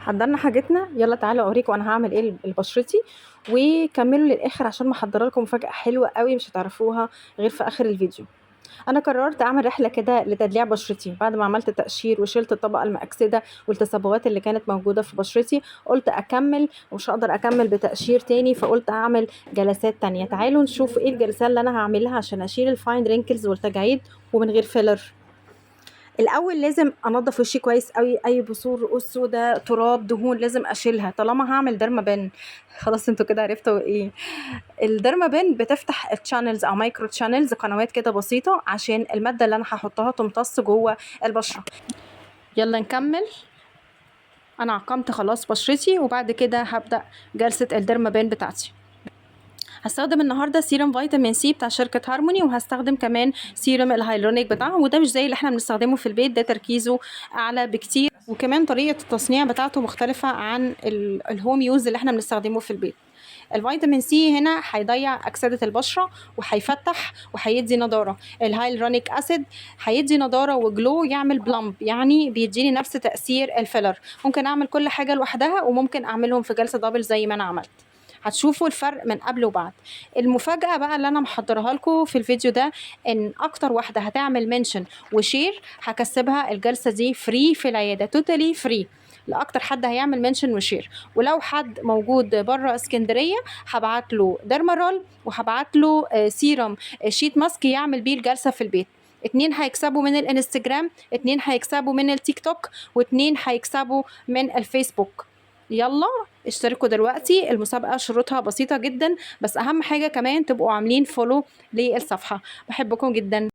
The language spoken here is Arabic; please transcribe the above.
حضرنا حاجتنا، يلا تعالوا اوريكم انا هعمل ايه لبشرتي، وكملوا للاخر عشان محضره لكم مفاجاه حلوه قوي مش هتعرفوها غير في اخر الفيديو. انا قررت اعمل رحله كده لتدليع بشرتي بعد ما عملت تقشير وشلت الطبقه المأكسده والتصبغات اللي كانت موجوده في بشرتي. قلت اكمل ومش هقدر اكمل بتقشير تاني، فقلت اعمل جلسات تانية. تعالوا نشوف ايه الجلسات اللي انا هعملها عشان اشيل الفاين رينكلز والتجاعيد ومن غير فيلر. الاول لازم انضف وشي كويس قوي، اي بثور رؤوس سودا تراب دهون لازم اشيلها طالما هعمل ديرما. خلاص انتوا كده عرفتوا ايه الديرما. بتفتح التشانلز او مايكرو تشانلز، قنوات كده بسيطه عشان الماده اللي انا هحطها تمتص جوه البشره. يلا نكمل. انا عقمت خلاص بشرتي وبعد كده هبدا جلسه الديرما بتاعتي. هستخدم النهارده سيرم فيتامين سي بتاع شركه هارموني، وهستخدم كمان سيرم الهايلورونيك بتاعهم، وده مش زي اللي احنا بنستخدمه في البيت، ده تركيزه اعلى بكتير، وكمان طريقه التصنيع بتاعته مختلفه عن الهوم يوز اللي احنا بنستخدمه في البيت. الفيتامين سي هنا هيضيع اكسده البشره وهيفتح وهيدي نضاره. الهايلورونيك اسيد هيدي نضاره وجلو، يعمل بلامب، يعني بيديني نفس تاثير الفيلر. ممكن اعمل كل حاجه لوحدها وممكن اعملهم في جلسه دبل زي ما انا عملت. هتشوفوا الفرق من قبل وبعد. المفاجأة بقى اللي انا محضرها لكم في الفيديو ده، ان اكتر واحدة هتعمل منشن وشير هكسبها الجلسة دي فري في العيادة، توتالي فري لاكتر حد هيعمل منشن وشير. ولو حد موجود بره اسكندرية هبعت له ديرمارول وهبعت له سيرم شيت ماسك يعمل بيه الجلسة في البيت. 2 هيكسبوا من الانستجرام، 2 هيكسبوا من التيك توك، و2 هيكسبوا من الفيسبوك. يلا اشتركوا دلوقتي، المسابقة شروطها بسيطة جدا، بس اهم حاجة كمان تبقوا عاملين فولو للصفحة. بحبكم جدا.